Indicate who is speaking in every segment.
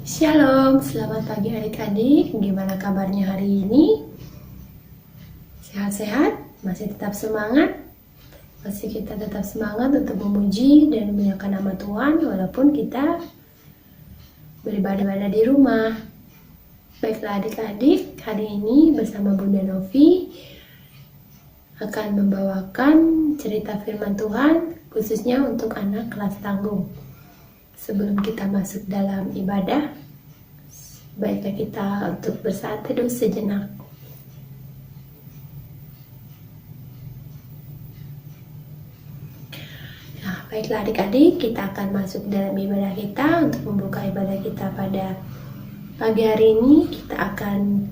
Speaker 1: Shalom, selamat pagi adik-adik. Gimana kabarnya hari ini? Sehat-sehat? Masih tetap semangat? Masih kita tetap semangat untuk memuji dan memuliakan nama Tuhan walaupun kita beribadah di rumah. Baiklah adik-adik, hari ini bersama Bunda Novi akan membawakan cerita firman Tuhan khususnya untuk anak kelas tanggung. Sebelum kita masuk dalam ibadah, baiklah kita untuk bersaat teduh sejenak. Nah, baiklah adik-adik, kita akan masuk dalam ibadah kita. Untuk membuka ibadah kita pada pagi hari ini, kita akan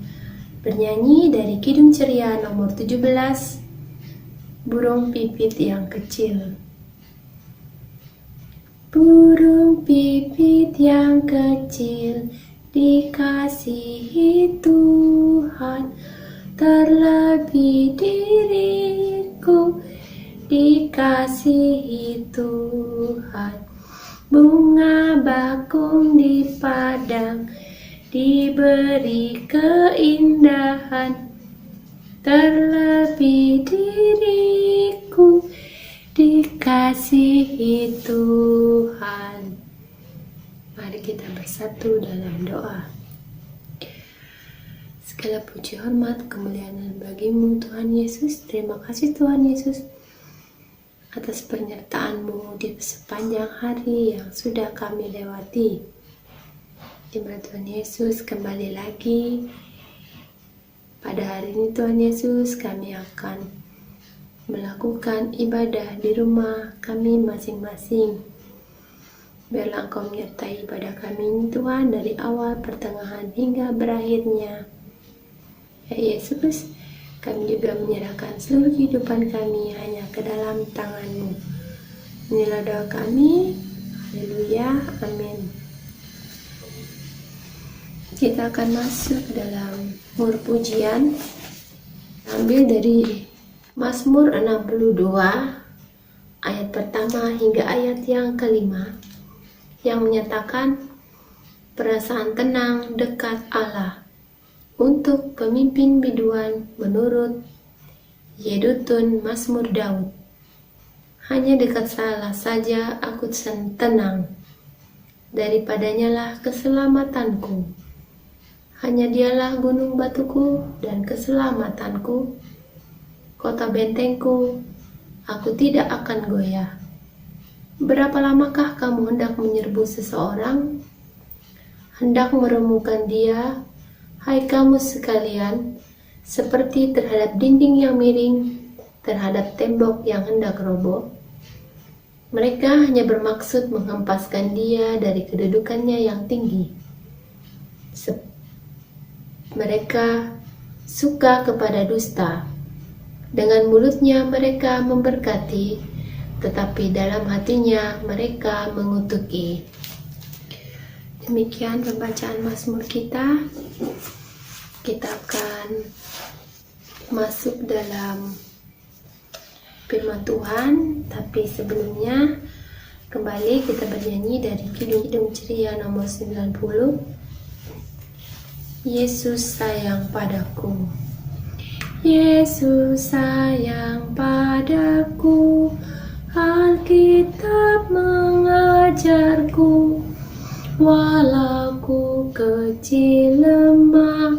Speaker 1: bernyanyi dari Kidung Ceria nomor 17, Burung Pipit yang Kecil. Burung pipit yang kecil dikasihi Tuhan, terlebih diriku dikasihi Tuhan. Bunga bakung di padang diberi keindahan, terlebih diriku dikasihi Tuhan. Mari kita bersatu dalam doa. Segala puji, hormat, kemuliaan bagimu Tuhan Yesus. Terima kasih Tuhan Yesus atas penyertaan-Mu di sepanjang hari yang sudah kami lewati. Di mana Tuhan Yesus kembali lagi pada hari ini Tuhan Yesus kami akan melakukan ibadah di rumah kami masing-masing. Biarlah Engkau menyertai ibadah kami ini Tuhan dari awal, pertengahan hingga berakhirnya. Ya Yesus, kami juga menyerahkan seluruh kehidupan kami hanya ke dalam tangan-Mu. Inilah doa kami. Haleluya, amin. Kita akan masuk dalam mur pujian, ambil dari Mazmur 62 ayat pertama hingga ayat yang kelima, yang menyatakan perasaan tenang dekat Allah untuk pemimpin biduan menurut Yedutun Mazmur Daud. Hanya dekat Allah saja aku tenang, daripadanya lah keselamatanku. Hanya dialah gunung batuku dan keselamatanku, kota bentengku, aku tidak akan goyah. Berapa lamakah kamu hendak menyerbu seseorang? Hendak meremukan dia, hai kamu sekalian, seperti terhadap dinding yang miring, terhadap tembok yang hendak roboh. Mereka hanya bermaksud menghempaskan dia dari kedudukannya yang tinggi. Mereka suka kepada dusta. Dengan mulutnya mereka memberkati, tetapi dalam hatinya mereka mengutuki. Demikian pembacaan Mazmur kita. Kita akan masuk dalam firman Tuhan, tapi sebelumnya kembali kita bernyanyi dari Kidung Ceria nomor 90, Yesus sayang padaku. Yesus sayang padaku, Alkitab mengajarku, walau ku kecil lemah,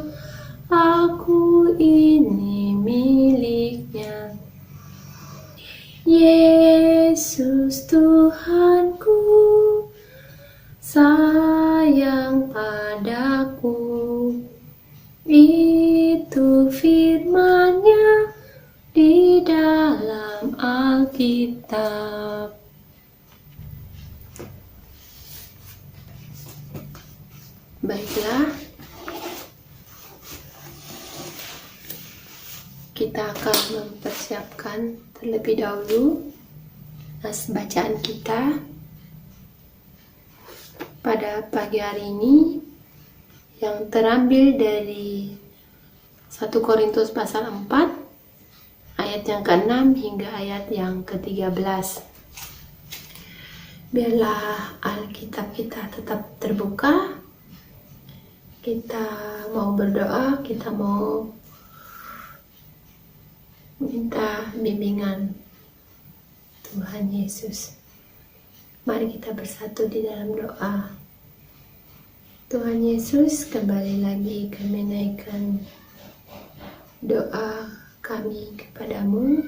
Speaker 1: aku ini miliknya. Yesus Tuhanku, sayang padaku. Itu firman-Nya di dalam Alkitab. Baiklah, kita akan mempersiapkan terlebih dahulu nas bacaan kita pada pagi hari ini, yang terambil dari 1 Korintus pasal 4 ayat yang ke-6 hingga ayat yang ke-13. Biarlah Alkitab kita tetap terbuka kita mau berdoa, kita mau minta bimbingan Tuhan Yesus. Mari kita bersatu di dalam doa. Tuhan Yesus, kembali lagi kami naikkan doa kami kepadamu.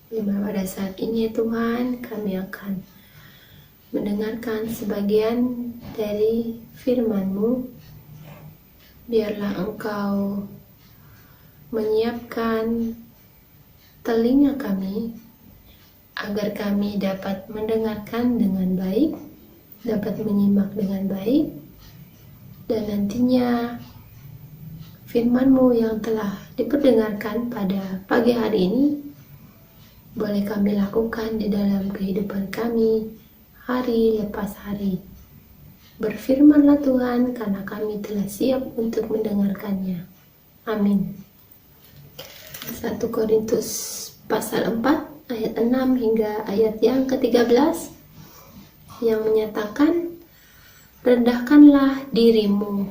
Speaker 1: Pada saat ini ya Tuhan, kami akan mendengarkan sebagian dari firman-Mu. Biarlah Engkau menyiapkan telinga kami agar kami dapat mendengarkan dengan baik, dapat menyimak dengan baik, dan nantinya firman-Mu yang telah diperdengarkan pada pagi hari ini boleh kami lakukan di dalam kehidupan kami hari lepas hari. Berfirmanlah Tuhan, karena kami telah siap untuk mendengarkannya. Amin. 1 Korintus pasal 4 ayat 6 hingga ayat yang ke-13 yang menyatakan, rendahkanlah dirimu.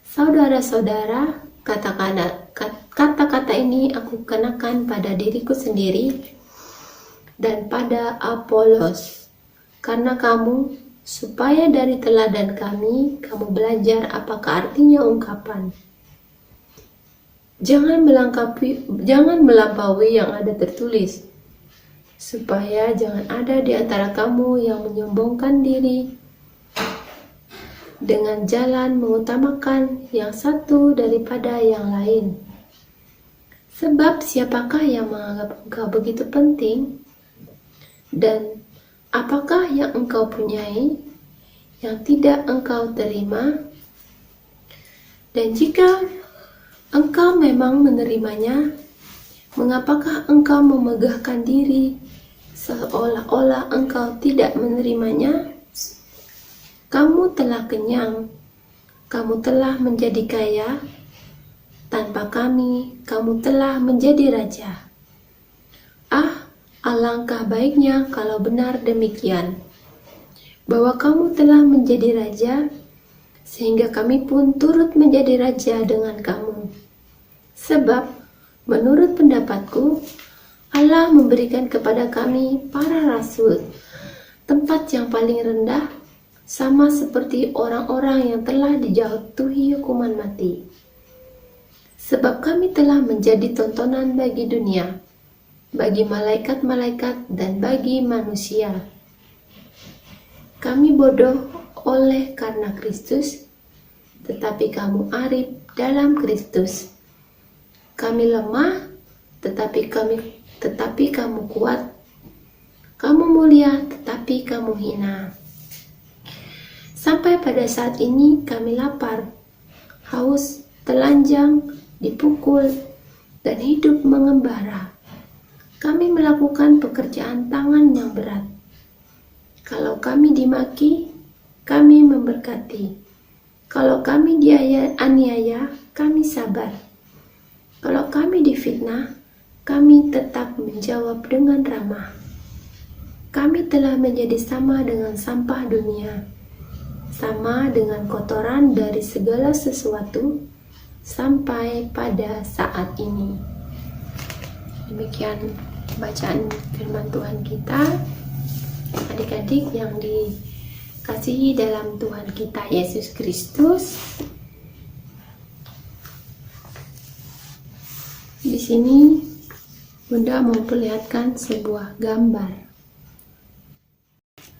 Speaker 1: Saudara-saudara, kata-kata ini aku kenakan pada diriku sendiri dan pada Apolos, karena kamu, supaya dari teladan kami, kamu belajar apakah artinya ungkapan. Jangan melampaui yang ada tertulis, supaya jangan ada di antara kamu yang menyombongkan diri dengan jalan mengutamakan yang satu daripada yang lain. Sebab siapakah yang menganggap engkau begitu penting? Dan apakah yang engkau punyai yang tidak engkau terima? Dan jika engkau memang menerimanya, mengapakah engkau memegahkan diri seolah-olah engkau tidak menerimanya? Kamu telah kenyang, kamu telah menjadi kaya, tanpa kami, kamu telah menjadi raja. Alangkah baiknya kalau benar demikian, bahwa kamu telah menjadi raja, sehingga kami pun turut menjadi raja dengan kamu. Sebab, menurut pendapatku, Allah memberikan kepada kami, para rasul, tempat yang paling rendah, sama seperti orang-orang yang telah dijatuhi hukuman mati. Sebab kami telah menjadi tontonan bagi dunia, bagi malaikat-malaikat dan bagi manusia. Kami bodoh oleh karena Kristus, tetapi kamu arif dalam Kristus. Kami lemah, tetapi kamu kuat. Kamu mulia, tetapi kamu hina. Sampai pada saat ini kami lapar, haus, telanjang, dipukul, dan hidup mengembara. Kami melakukan pekerjaan tangan yang berat. Kalau kami dimaki, kami memberkati. Kalau kami dianiaya, kami sabar. Kalau kami difitnah, kami tetap menjawab dengan ramah. Kami telah menjadi sama dengan sampah dunia, sama dengan kotoran dari segala sesuatu sampai pada saat ini. Demikian bacaan firman Tuhan kita, adik-adik yang dikasihi dalam Tuhan kita Yesus Kristus. Di sini Bunda memperlihatkan sebuah gambar.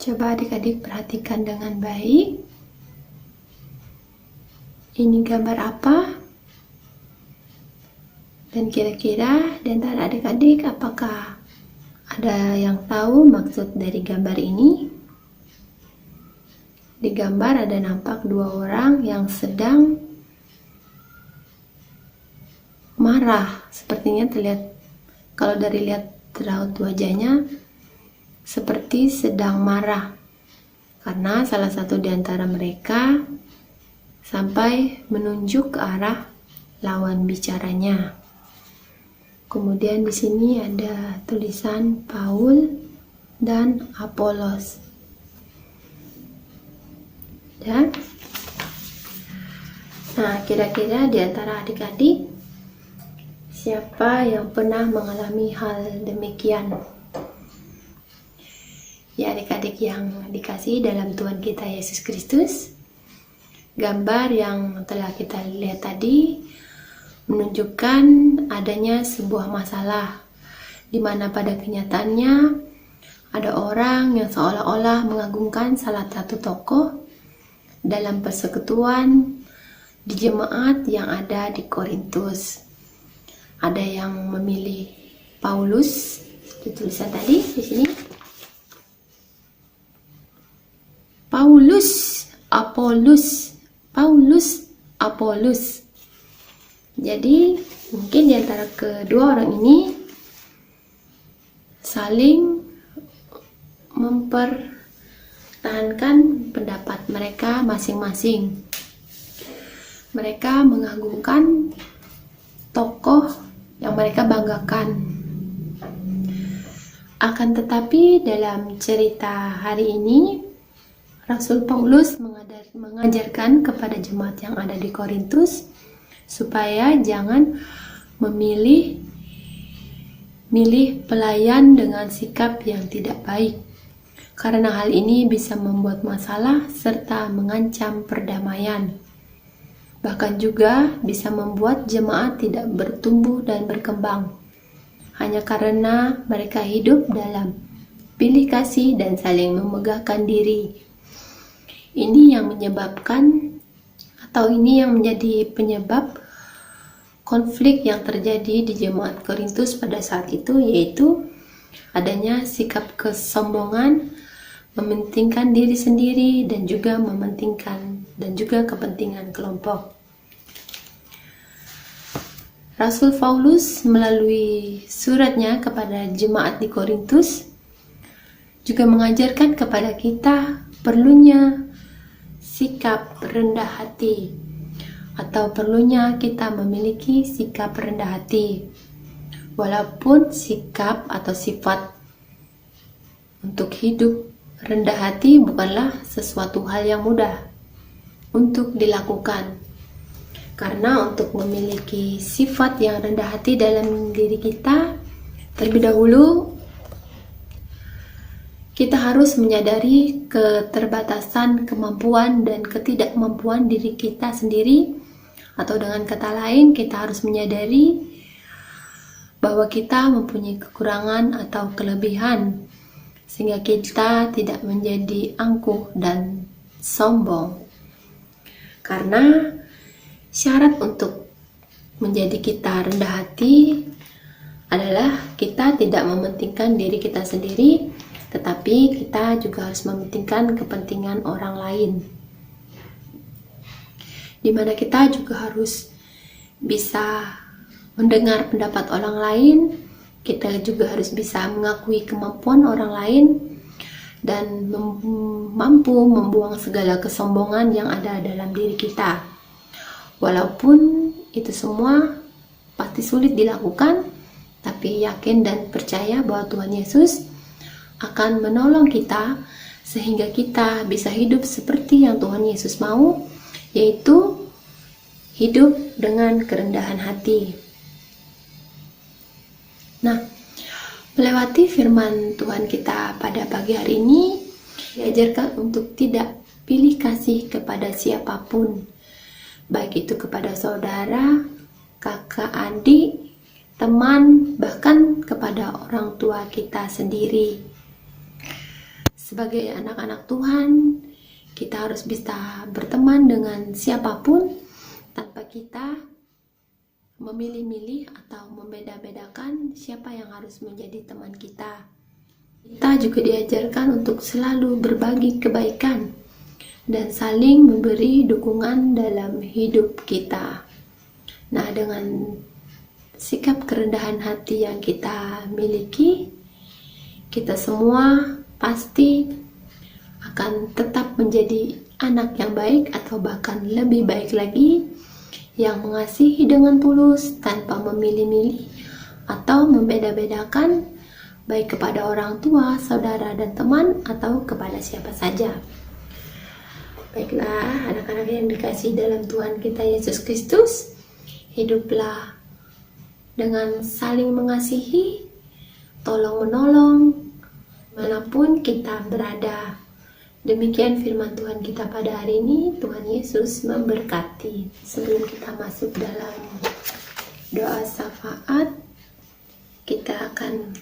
Speaker 1: Coba adik-adik perhatikan dengan baik. Ini gambar apa? Dan kira-kira di antara adik-adik apakah ada yang tahu maksud dari gambar ini? Di gambar ada nampak dua orang yang sedang marah. Sepertinya terlihat, kalau dari lihat raut wajahnya, seperti sedang marah. Karena salah satu di antara mereka sampai menunjuk ke arah lawan bicaranya. Kemudian di sini ada tulisan Paul dan Apolos. Dan Nah, kira-kira di antara adik-adik, siapa yang pernah mengalami hal demikian? Ya, adik-adik yang dikasihi dalam Tuhan kita Yesus Kristus, gambar yang telah kita lihat tadi menunjukkan adanya sebuah masalah, di mana pada kenyataannya ada orang yang seolah-olah mengagungkan salah satu tokoh dalam persekutuan di jemaat yang ada di Korintus. Ada yang memilih Paulus, di tulisan tadi di sini. Paulus, Apolus. Jadi mungkin di antara kedua orang ini saling mempertahankan pendapat mereka masing-masing. Mereka mengagungkan tokoh yang mereka banggakan. Akan tetapi dalam cerita hari ini, Rasul Paulus mengajarkan kepada jemaat yang ada di Korintus supaya jangan memilih pelayan dengan sikap yang tidak baik, karena hal ini bisa membuat masalah serta mengancam perdamaian. Bahkan juga bisa membuat jemaat tidak bertumbuh dan berkembang, hanya karena mereka hidup dalam pilih kasih dan saling memegahkan diri. Ini yang menyebabkan, atau ini yang menjadi penyebab konflik yang terjadi di jemaat Korintus pada saat itu, yaitu adanya sikap kesombongan, mementingkan diri sendiri, dan juga kepentingan kelompok. Rasul Paulus melalui suratnya kepada jemaat di Korintus juga mengajarkan kepada kita perlunya sikap rendah hati, atau perlunya kita memiliki sikap rendah hati. Walaupun sikap atau sifat untuk hidup rendah hati bukanlah sesuatu hal yang mudah untuk dilakukan. Karena untuk memiliki sifat yang rendah hati dalam diri kita, terlebih dahulu kita harus menyadari keterbatasan kemampuan dan ketidakmampuan diri kita sendiri, atau dengan kata lain, kita harus menyadari bahwa kita mempunyai kekurangan atau kelebihan, sehingga kita tidak menjadi angkuh dan sombong. Karena syarat untuk menjadi kita rendah hati adalah kita tidak mementingkan diri kita sendiri, tetapi kita juga harus mementingkan kepentingan orang lain, di mana kita juga harus bisa mendengar pendapat orang lain. Kita juga harus bisa mengakui kemampuan orang lain dan mampu membuang segala kesombongan yang ada dalam diri kita. Walaupun itu semua pasti sulit dilakukan, tapi yakin dan percaya bahwa Tuhan Yesus akan menolong kita sehingga kita bisa hidup seperti yang Tuhan Yesus mau, yaitu hidup dengan kerendahan hati. Nah, melewati firman Tuhan kita pada pagi hari ini, diajarkan untuk tidak pilih kasih kepada siapapun, baik itu kepada saudara, kakak, adik, teman, bahkan kepada orang tua kita sendiri. Sebagai anak-anak Tuhan, kita harus bisa berteman dengan siapapun tanpa kita memilih-milih atau membeda-bedakan siapa yang harus menjadi teman kita. Kita juga diajarkan untuk selalu berbagi kebaikan dan saling memberi dukungan dalam hidup kita. Nah, dengan sikap kerendahan hati yang kita miliki, kita semua pasti akan tetap menjadi anak yang baik, atau bahkan lebih baik lagi, yang mengasihi dengan tulus tanpa memilih-milih atau membeda-bedakan, baik kepada orang tua, saudara, dan teman, atau kepada siapa saja. Baiklah, anak-anak yang dikasihi dalam Tuhan kita Yesus Kristus, hiduplah dengan saling mengasihi, tolong-menolong, manapun kita berada. Demikian firman Tuhan kita pada hari ini. Tuhan Yesus memberkati. Sebelum kita masuk dalam doa syafaat, kita akan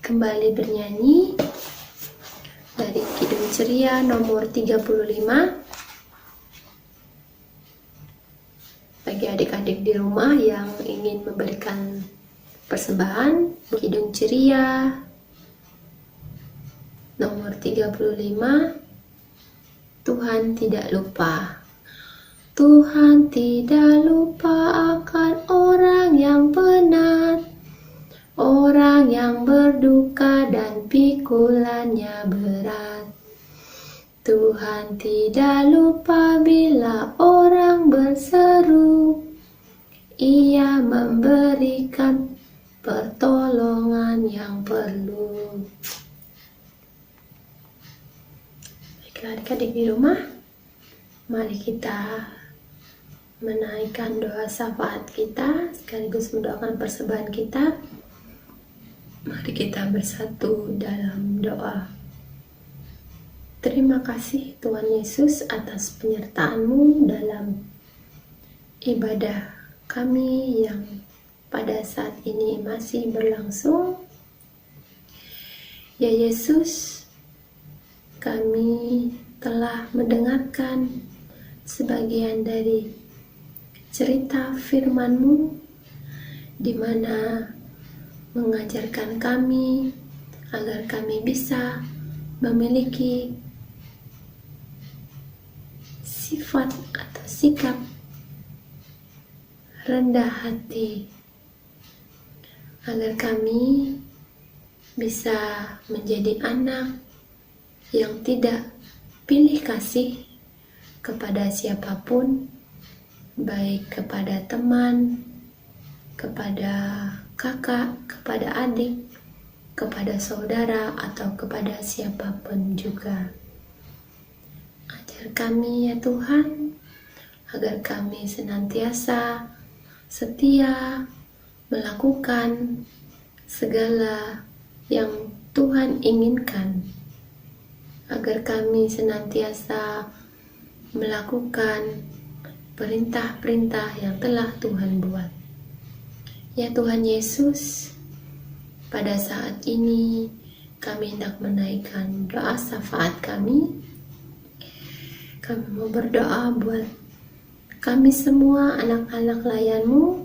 Speaker 1: kembali bernyanyi dari Kidung Ceria nomor 35. Bagi adik-adik di rumah yang ingin memberikan persembahan, Kidung Ceria nomor 35. Tuhan tidak lupa. Tuhan tidak lupa akan orang yang penat, orang yang berduka dan pikulannya berat. Tuhan tidak lupa bila orang berseru, Ia memberikan pertolongan yang perlu. Baiklah adik-adik di rumah, mari kita menaikkan doa syafaat kita sekaligus mendoakan persembahan kita. Mari kita bersatu dalam doa. Terima kasih Tuhan Yesus atas penyertaan-Mu dalam ibadah kami yang pada saat ini masih berlangsung. Ya Yesus, kami telah mendengarkan sebagian dari cerita firman-Mu di mana mengajarkan kami agar kami bisa memiliki sifat atau sikap rendah hati, agar kami bisa menjadi anak yang tidak pilih kasih kepada siapapun, baik kepada teman, kepada kakak, kepada adik, kepada saudara, atau kepada siapapun juga. Ajar kami ya Tuhan, agar kami senantiasa setia melakukan segala yang Tuhan inginkan, agar kami senantiasa melakukan perintah-perintah yang telah Tuhan buat. Ya Tuhan Yesus, pada saat ini kami hendak menaikkan doa syafaat kami. Kami mau berdoa buat kami semua anak-anak layan-Mu,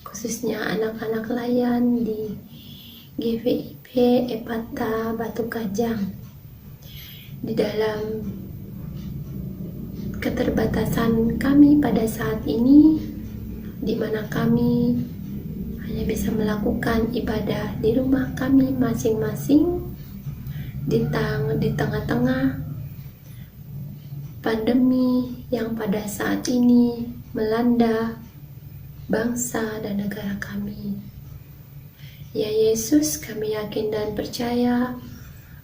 Speaker 1: khususnya anak-anak layan di GVIP Epata Batu Kajang. Di dalam keterbatasan kami pada saat ini, di mana kami hanya bisa melakukan ibadah di rumah kami masing-masing di tengah-tengah pandemi yang pada saat ini melanda bangsa dan negara kami. Ya Yesus, kami yakin dan percaya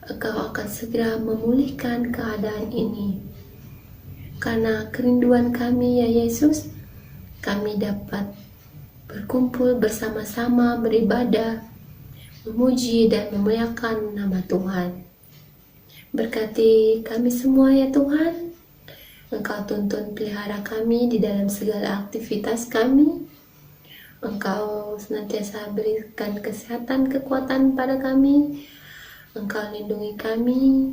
Speaker 1: Engkau akan segera memulihkan keadaan ini. Karena kerinduan kami ya Yesus, kami dapat berkumpul bersama-sama beribadah, memuji dan memuliakan nama Tuhan. Berkati kami semua ya Tuhan. Engkau tuntun pelihara kami di dalam segala aktivitas kami. Engkau senantiasa berikan kesehatan, kekuatan pada kami. Engkau lindungi kami.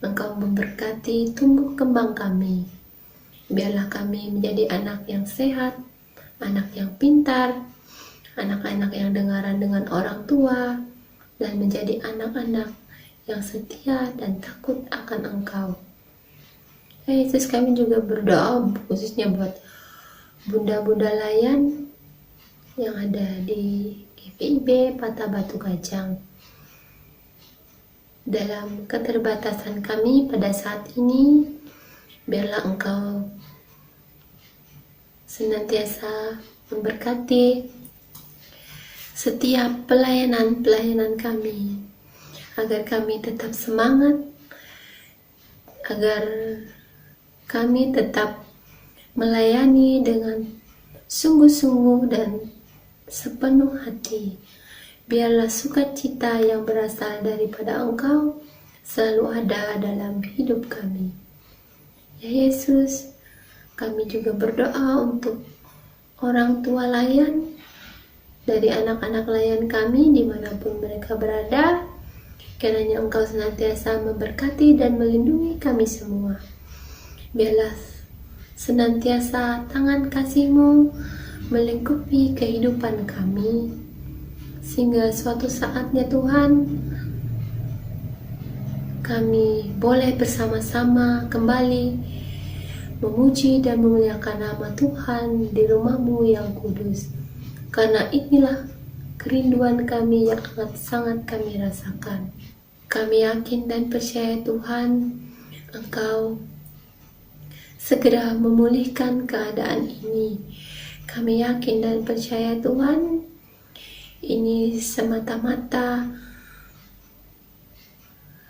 Speaker 1: Engkau memberkati tumbuh kembang kami. Biarlah kami menjadi anak yang sehat, anak yang pintar, anak-anak yang dengaran dengan orang tua, dan menjadi anak-anak yang setia dan takut akan Engkau. Ya Yesus, kami juga berdoa khususnya buat bunda-bunda layan yang ada di GVIB Pata Batu Kajang. Dalam keterbatasan kami pada saat ini, biarlah Engkau senantiasa memberkati setiap pelayanan kami, agar kami tetap semangat, agar kami tetap melayani dengan sungguh-sungguh dan sepenuh hati. Biarlah sukacita yang berasal daripada Engkau selalu ada dalam hidup kami. Ya Yesus, kami juga berdoa untuk orang tua layan dari anak-anak layan kami dimanapun mereka berada. Kiranya Engkau senantiasa memberkati dan melindungi kami semua. Biarlah senantiasa tangan kasih-Mu melingkupi kehidupan kami, sehingga suatu saatnya Tuhan, kami boleh bersama-sama kembali memuji dan memuliakan nama Tuhan di rumah-Mu yang kudus. Karena inilah kerinduan kami yang amat sangat kami rasakan. Kami yakin dan percaya Tuhan, Engkau segera memulihkan keadaan ini. Kami yakin dan percaya Tuhan, ini semata-mata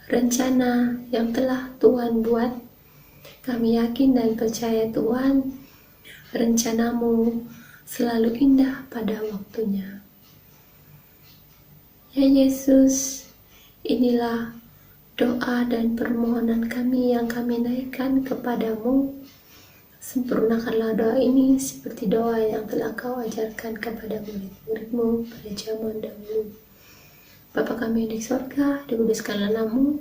Speaker 1: rencana yang telah Tuhan buat. Kami yakin dan percaya Tuhan, rencana-Mu selalu indah pada waktunya. Ya Yesus, inilah doa dan permohonan kami yang kami naikkan kepadamu. Sempurnakanlah doa ini seperti doa yang telah Kau ajarkan kepada murid-murid-Mu pada zaman dahulu. Bapa kami yang di sorga, dikuduskanlah nama-Mu,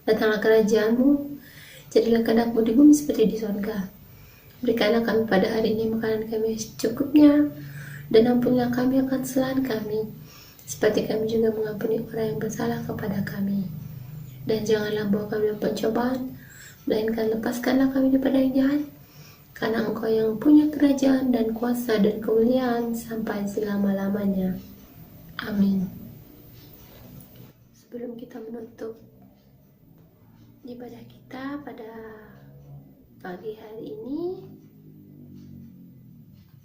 Speaker 1: datanglah kerajaan-Mu, jadilah kehendak-Mu di bumi seperti di sorga. Berikanlah kami pada hari ini makanan kami secukupnya, dan ampunilah kami akan kesalahan kami, seperti kami juga mengampuni orang yang bersalah kepada kami. Dan janganlah bawa kami dalam pencobaan, melainkan lepaskanlah kami daripada yang jahat, karena Engkau yang punya kerajaan dan kuasa dan kemuliaan sampai selama-lamanya. Amin. Sebelum kita menutup ibadah kita pada pagi hari ini,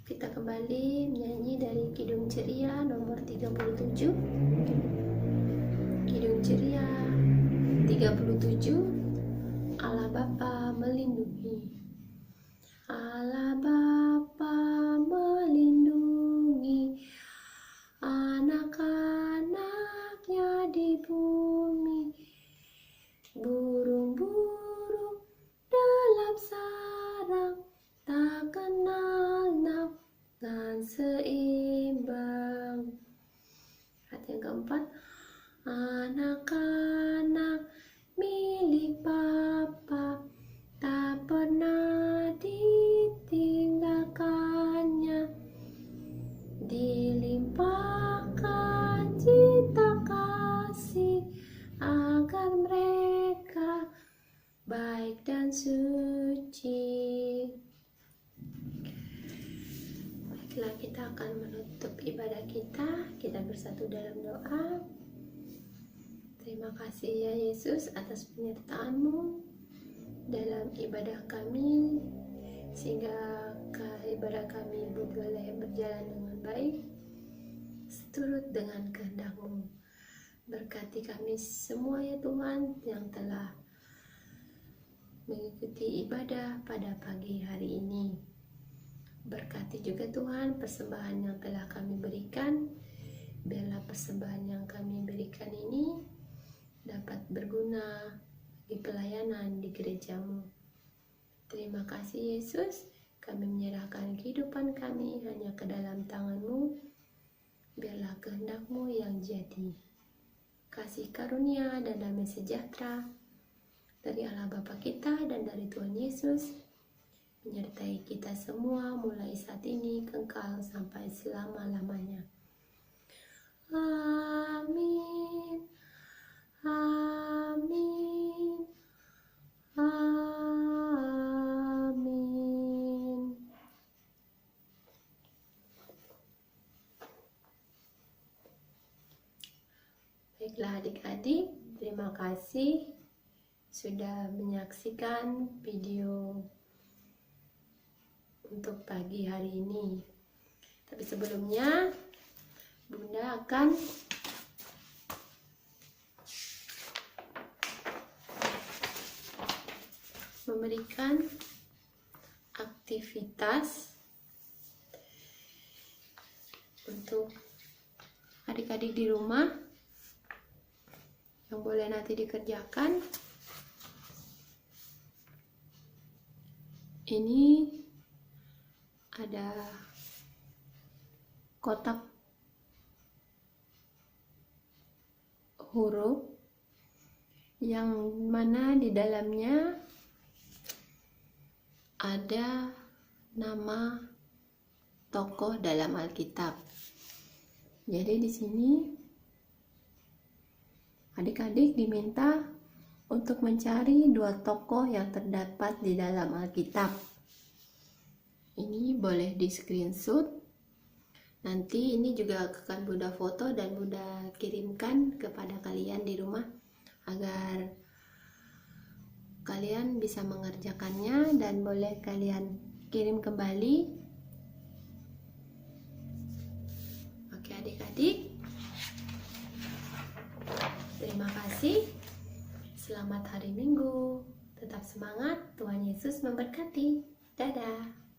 Speaker 1: kita kembali menyanyi dari Kidung Ceria nomor 37. Kidung Ceria 37, Allah Bapa melindungi. Allah Bapa melindungi anak-anaknya di bumi, burung-burung dalam sarang tak kenal dan seimbang. Ayat yang keempat, anak-anak milik Bapa tak pernah ditinggalkannya, dilimpahkan cinta kasih agar mereka baik dan suci. Baiklah, kita akan menutup ibadah kita. Kita bersatu dalam doa. Terima kasih ya Yesus atas penyertaan-Mu dalam ibadah kami, sehingga ibadah kami boleh berjalan dengan baik seturut dengan kehendak-Mu. Berkati kami semua ya Tuhan yang telah mengikuti ibadah pada pagi hari ini. Berkati juga Tuhan persembahan yang telah kami berikan. Biarlah persembahan yang kami berikan ini dapat berguna di pelayanan di gereja-Mu. Terima kasih Yesus, kami menyerahkan kehidupan kami hanya ke dalam tangan-Mu. Biarlah kehendak-Mu yang jadi. Kasih karunia dan damai sejahtera dari Allah Bapa kita dan dari Tuhan Yesus menyertai kita semua mulai saat ini kekal sampai selama-lamanya. Amin. Amin. Amin. Baiklah adik-adik, terima kasih sudah menyaksikan video untuk pagi hari ini. Tapi sebelumnya Bunda akan memberikan aktivitas untuk adik-adik di rumah yang boleh nanti dikerjakan. Ini ada kotak huruf yang mana di dalamnya ada nama tokoh dalam Alkitab. Jadi di sini adik-adik diminta untuk mencari 2 tokoh yang terdapat di dalam Alkitab. Ini boleh di screenshot. Nanti ini juga akan Bunda foto dan Bunda kirimkan kepada kalian di rumah agar kalian bisa mengerjakannya, dan boleh kalian kirim kembali. Oke adik-adik, terima kasih. Selamat hari Minggu. Tetap semangat, Tuhan Yesus memberkati. Dadah.